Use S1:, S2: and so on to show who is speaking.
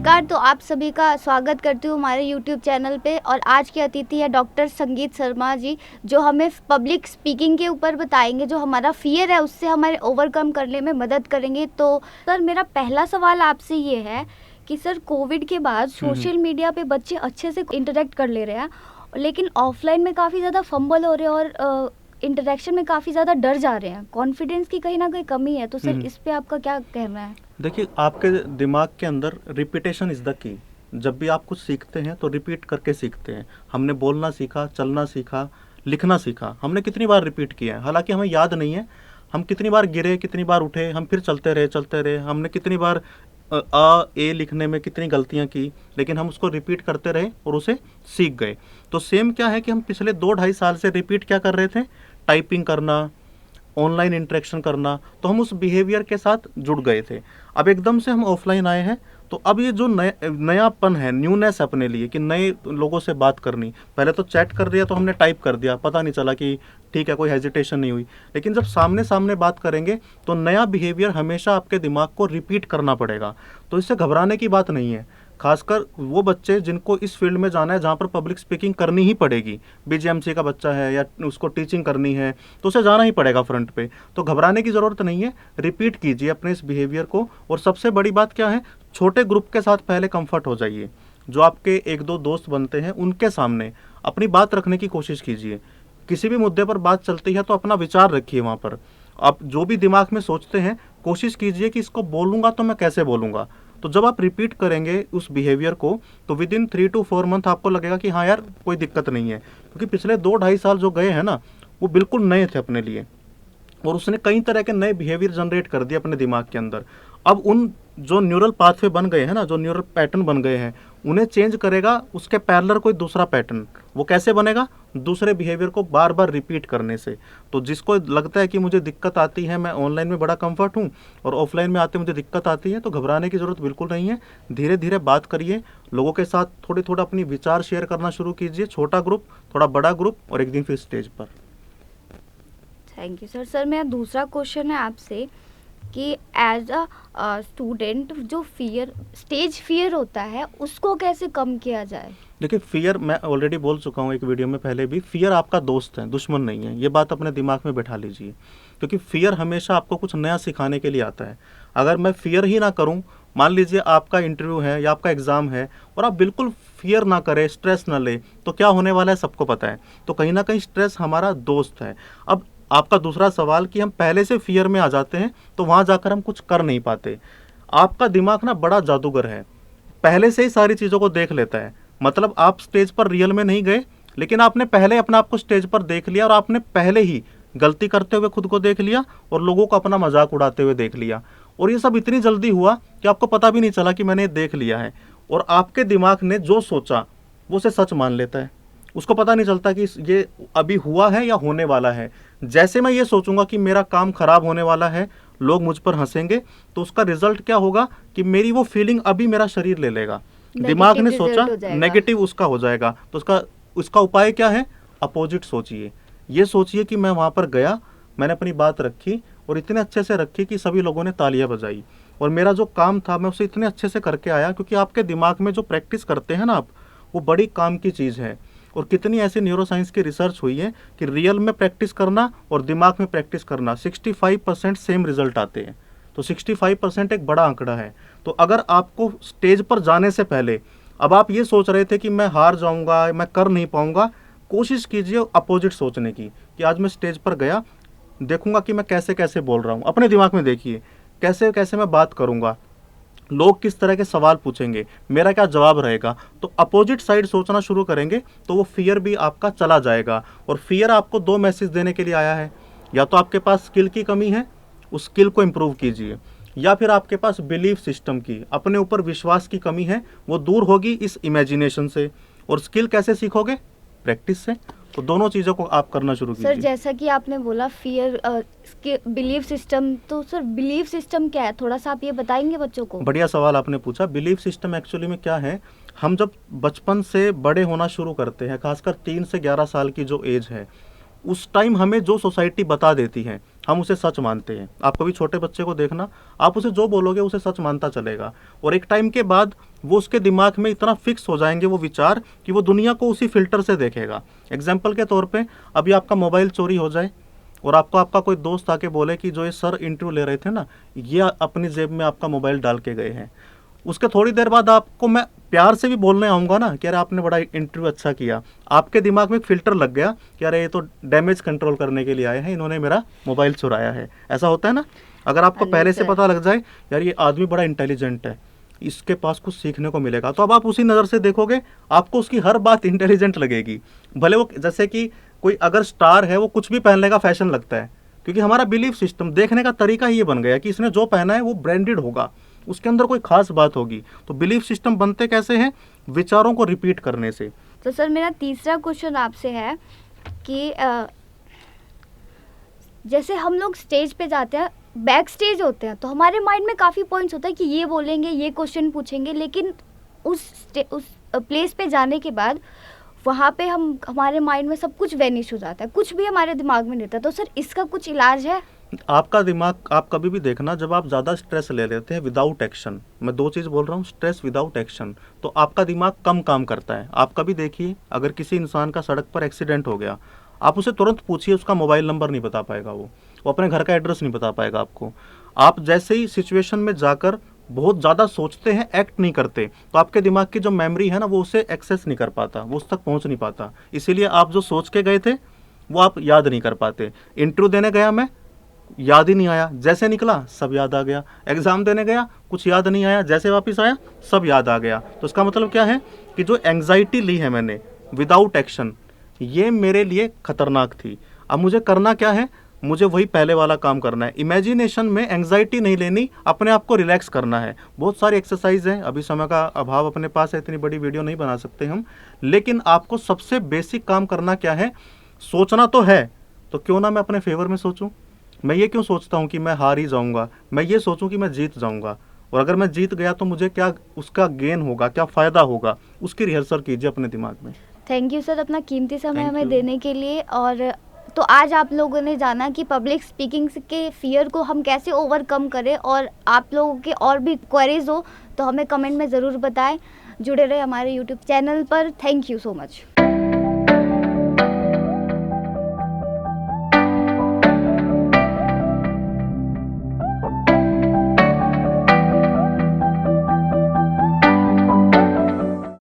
S1: नमस्कार। तो आप सभी का स्वागत करती हूँ हमारे YouTube चैनल पे। और आज की अतिथि है डॉक्टर संगीत शर्मा जी, जो हमें पब्लिक स्पीकिंग के ऊपर बताएंगे, जो हमारा फियर है उससे हमारे ओवरकम करने में मदद करेंगे। तो सर, मेरा पहला सवाल आपसे ये है कि सर, कोविड के बाद सोशल मीडिया पे बच्चे अच्छे से इंटरेक्ट कर ले रहे हैं, लेकिन ऑफलाइन में काफ़ी ज़्यादा फंबल हो रहे हैं और इंटरेक्शन में काफ़ी ज़्यादा डर जा रहे हैं। कॉन्फिडेंस की कहीं ना कहीं कमी है। तो सर, इस पे आपका क्या कहना है?
S2: देखिए, आपके दिमाग के अंदर रिपीटेशन इज़ द की। जब भी आप कुछ सीखते हैं तो रिपीट करके सीखते हैं। हमने बोलना सीखा, चलना सीखा, लिखना सीखा, हमने कितनी बार रिपीट किया है, हालांकि हमें याद नहीं है हम कितनी बार गिरे, कितनी बार उठे, हम फिर चलते रहे, हमने कितनी बार ए लिखने में कितनी गलतियां की, लेकिन हम उसको रिपीट करते रहे और उसे सीख गए। तो सेम क्या है कि हम पिछले 2-2.5 साल से रिपीट क्या कर रहे थे, टाइपिंग करना, ऑनलाइन इंटरेक्शन करना, तो हम उस बिहेवियर के साथ जुड़ गए थे। अब एकदम से हम ऑफलाइन आए हैं, तो अब ये जो नयापन है, न्यूनेस अपने लिए कि नए लोगों से बात करनी, पहले तो चैट कर दिया तो हमने टाइप कर दिया, पता नहीं चला कि ठीक है, कोई हेजिटेशन नहीं हुई। लेकिन जब सामने सामने बात करेंगे तो नया बिहेवियर हमेशा आपके दिमाग को रिपीट करना पड़ेगा। तो इससे घबराने की बात नहीं है, खासकर वो बच्चे जिनको इस फील्ड में जाना है जहाँ पर पब्लिक स्पीकिंग करनी ही पड़ेगी। बीजीएमसी का बच्चा है या उसको टीचिंग करनी है तो उसे जाना ही पड़ेगा फ्रंट पे, तो घबराने की ज़रूरत नहीं है। रिपीट कीजिए अपने इस बिहेवियर को। और सबसे बड़ी बात क्या है, छोटे ग्रुप के साथ पहले कंफर्ट हो जाइए। जो आपके 1-2 दोस्त बनते हैं उनके सामने अपनी बात रखने की कोशिश कीजिए। किसी भी मुद्दे पर बात चलती है तो अपना विचार रखिए वहाँ पर। आप जो भी दिमाग में सोचते हैं, कोशिश कीजिए कि इसको बोलूँगा तो मैं कैसे बोलूँगा। तो जब आप रिपीट करेंगे उस बिहेवियर को, तो विद इन 3 to 4 मंथ आपको लगेगा कि हाँ यार, कोई दिक्कत नहीं है। क्योंकि पिछले 2-2.5 साल जो गए हैं ना, वो बिल्कुल नए थे अपने लिए, और उसने कई तरह के नए बिहेवियर जनरेट कर दिए अपने दिमाग के अंदर। अब उन जो न्यूरल पाथवे बन गए हैं ना, जो न्यूरल पैटर्न बन गए हैं, उन्हें चेंज करेगा उसके पैरेलल कोई दूसरा पैटर्न। वो कैसे बनेगा? दूसरे बिहेवियर को बार बार रिपीट करने से। तो जिसको लगता है कि मुझे दिक्कत आती है, मैं ऑनलाइन में बड़ा कंफर्ट हूँ और ऑफलाइन में आते मुझे दिक्कत आती है, तो घबराने की ज़रूरत बिल्कुल नहीं है। धीरे धीरे बात करिए, लोगों के साथ थोड़ी थोड़ा अपनी विचार शेयर करना शुरू कीजिए। छोटा ग्रुप, थोड़ा बड़ा ग्रुप, और एक दिन फिर स्टेज पर।
S1: Thank you sir. सर, मेरा दूसरा क्वेश्चन है आपसे कि एज अ स्टूडेंट जो स्टेज फियर होता है, उसको कैसे कम किया जाए?
S2: देखिए, फियर मैं ऑलरेडी बोल चुका हूँ एक वीडियो में पहले भी, फियर आपका दोस्त है, दुश्मन नहीं है। ये बात अपने दिमाग में बैठा लीजिए, क्योंकि फियर हमेशा आपको कुछ नया सिखाने के लिए आता है। अगर मैं फियर ही ना करूँ, मान लीजिए आपका इंटरव्यू है या आपका एग्ज़ाम है और आप बिल्कुल फियर ना करें, स्ट्रेस ना ले, तो क्या होने वाला है सबको पता है। तो कहीं ना कहीं स्ट्रेस हमारा दोस्त है। अब आपका दूसरा सवाल कि हम पहले से फियर में आ जाते हैं तो वहाँ जाकर हम कुछ कर नहीं पाते। आपका दिमाग ना बड़ा जादूगर है, पहले से ही सारी चीज़ों को देख लेता है। मतलब आप स्टेज पर रियल में नहीं गए, लेकिन आपने पहले अपने आप को स्टेज पर देख लिया और आपने पहले ही गलती करते हुए खुद को देख लिया और लोगों को अपना मजाक उड़ाते हुए देख लिया। और ये सब इतनी जल्दी हुआ कि आपको पता भी नहीं चला कि मैंने ये देख लिया है। और आपके दिमाग ने जो सोचा वो उसे सच मान लेता है। उसको पता नहीं चलता कि ये अभी हुआ है या होने वाला है। जैसे मैं ये सोचूंगा कि मेरा काम खराब होने वाला है, लोग मुझ पर हंसेंगे, तो उसका रिजल्ट क्या होगा कि मेरी वो फीलिंग अभी मेरा शरीर ले लेगा। दिमाग ने सोचा, नेगेटिव उसका हो जाएगा। तो उसका उपाय क्या है? अपोजिट सोचिए। ये सोचिए कि मैं वहाँ पर गया, मैंने अपनी बात रखी और इतने अच्छे से रखी कि सभी लोगों ने तालियां बजाई, और मेरा जो काम था मैं उसे इतने अच्छे से करके आया। क्योंकि आपके दिमाग में जो प्रैक्टिस करते हैं ना आप, वो बड़ी काम की चीज़ है। और कितनी ऐसी न्यूरोसाइंस की रिसर्च हुई है कि रियल में प्रैक्टिस करना और दिमाग में प्रैक्टिस करना 65% सेम रिजल्ट आते हैं। तो 65% एक बड़ा आंकड़ा है। तो अगर आपको स्टेज पर जाने से पहले अब आप ये सोच रहे थे कि मैं हार जाऊंगा, मैं कर नहीं पाऊंगा, कोशिश कीजिए अपोजिट सोचने की कि आज मैं स्टेज पर गया, देखूंगा कि मैं कैसे कैसे बोल रहा हूँ। अपने दिमाग में देखिए कैसे कैसे मैं बात करूंगा, लोग किस तरह के सवाल पूछेंगे, मेरा क्या जवाब रहेगा। तो अपोजिट साइड सोचना शुरू करेंगे तो वो फियर भी आपका चला जाएगा। और फियर आपको 2 मैसेज देने के लिए आया है, या तो आपके पास स्किल की कमी है, उस स्किल को इम्प्रूव कीजिए, या फिर आपके पास बिलीफ सिस्टम की, अपने ऊपर विश्वास की कमी है, वो दूर होगी इस इमेजिनेशन से। और स्किल कैसे सीखोगे? प्रैक्टिस से। तो दोनों चीज़ों को आप करना शुरू कीजिए।
S1: सर, जैसा कि आपने बोला फियर, बिलीफ सिस्टम, तो सर बिलीफ सिस्टम क्या है, थोड़ा सा आप ये बताएंगे बच्चों को?
S2: बढ़िया सवाल आपने पूछा। बिलीफ सिस्टम एक्चुअली में क्या है, हम जब बचपन से बड़े होना शुरू करते हैं, खासकर 3 से 11 साल की जो एज है, उस टाइम हमें जो सोसाइटी बता देती है, हम उसे सच मानते हैं। आप कभी छोटे बच्चे को देखना, आप उसे जो बोलोगे उसे सच मानता चलेगा, और एक टाइम के बाद वो उसके दिमाग में इतना फिक्स हो जाएंगे वो विचार कि वो दुनिया को उसी फिल्टर से देखेगा। एग्जाम्पल के तौर पे अभी आपका मोबाइल चोरी हो जाए और आपको आपका कोई दोस्त आके बोले कि जो ये सर इंटरव्यू ले रहे थे ना, ये अपनी जेब में आपका मोबाइल डाल के गए हैं, उसके थोड़ी देर बाद आपको मैं प्यार से भी बोलने आऊँगा ना कि अरे आपने बड़ा इंटरव्यू अच्छा किया, आपके दिमाग में एक फ़िल्टर लग गया कि अरे ये तो डैमेज कंट्रोल करने के लिए आए हैं, इन्होंने मेरा मोबाइल चुराया है। ऐसा होता है ना। अगर आपको पहले से पता लग जाए यार ये आदमी बड़ा इंटेलिजेंट है, इसके पास कुछ सीखने को मिलेगा, तो अब आप उसी नज़र से देखोगे, आपको उसकी हर बात इंटेलिजेंट लगेगी। भले वो जैसे कि कोई अगर स्टार है वो कुछ भी पहनने का फैशन लगता है, क्योंकि हमारा बिलीफ सिस्टम देखने का तरीका ही ये बन गया कि इसने जो पहना है वो ब्रांडेड होगा, उसके अंदर कोई खास बात होगी। तो बिलीफ सिस्टम बनते कैसे हैं? विचारों को रिपीट करने से।
S1: तो सर मेरा तीसरा क्वेश्चन आपसे है कि जैसे हम लोग स्टेज पे जाते हैं, बैक स्टेज होते हैं, तो हमारे माइंड में काफ़ी पॉइंट्स होता है कि ये बोलेंगे, ये क्वेश्चन पूछेंगे, लेकिन उस प्लेस पे जाने के बाद वहाँ पे हमारे माइंड में सब कुछ वैनिश हो जाता है, कुछ भी हमारे दिमाग में नहीं रहता। तो सर इसका कुछ इलाज है?
S2: आपका दिमाग, आप कभी भी देखना, जब आप ज़्यादा स्ट्रेस ले लेते हैं विदाउट एक्शन, मैं दो चीज़ बोल रहा हूँ, स्ट्रेस विदाउट एक्शन, तो आपका दिमाग कम काम करता है। आप कभी देखिए, अगर किसी इंसान का सड़क पर एक्सीडेंट हो गया, आप उसे तुरंत पूछिए, उसका मोबाइल नंबर नहीं बता पाएगा, वो अपने घर का एड्रेस नहीं बता पाएगा आपको। आप जैसे ही सिचुएशन में जाकर बहुत ज़्यादा सोचते हैं, एक्ट नहीं करते, तो आपके दिमाग की जो मेमोरी है ना, वो उसे एक्सेस नहीं कर पाता, वो उस तक पहुँच नहीं पाता। इसीलिए आप जो सोच के गए थे वो आप याद नहीं कर पाते। इंटरव्यू देने गया मैं, याद ही नहीं आया, जैसे निकला सब याद आ गया। एग्ज़ाम देने गया, कुछ याद नहीं आया, जैसे वापस आया सब याद आ गया। तो इसका मतलब क्या है कि जो एंग्जाइटी ली है मैंने विदाउट एक्शन, ये मेरे लिए खतरनाक थी। अब मुझे करना क्या है? मुझे वही पहले वाला काम करना है। इमेजिनेशन में एंग्जाइटी नहीं लेनी, अपने आप को रिलैक्स करना है। बहुत सारी एक्सरसाइज हैं, अभी समय का अभाव अपने पास है, इतनी बड़ी वीडियो नहीं बना सकते हम, लेकिन आपको सबसे बेसिक काम करना क्या है? सोचना तो है, तो क्यों ना मैं अपने फेवर में सोचूं। मैं ये क्यों सोचता हूँ कि मैं हार ही जाऊँगा, मैं ये सोचूं कि मैं जीत जाऊँगा, और अगर मैं जीत गया तो मुझे क्या उसका गेन होगा, क्या फ़ायदा होगा, उसकी रिहर्सल कीजिए अपने दिमाग में।
S1: थैंक यू सर अपना कीमती समय हमें देने के लिए। और तो आज आप लोगों ने जाना कि पब्लिक स्पीकिंग के फियर को हम कैसे ओवरकम करें, और आप लोगों के और भी क्वेरीज हो तो हमें कमेंट में ज़रूर बताएं। जुड़े रहे हमारे यूट्यूब चैनल पर। Thank you so much.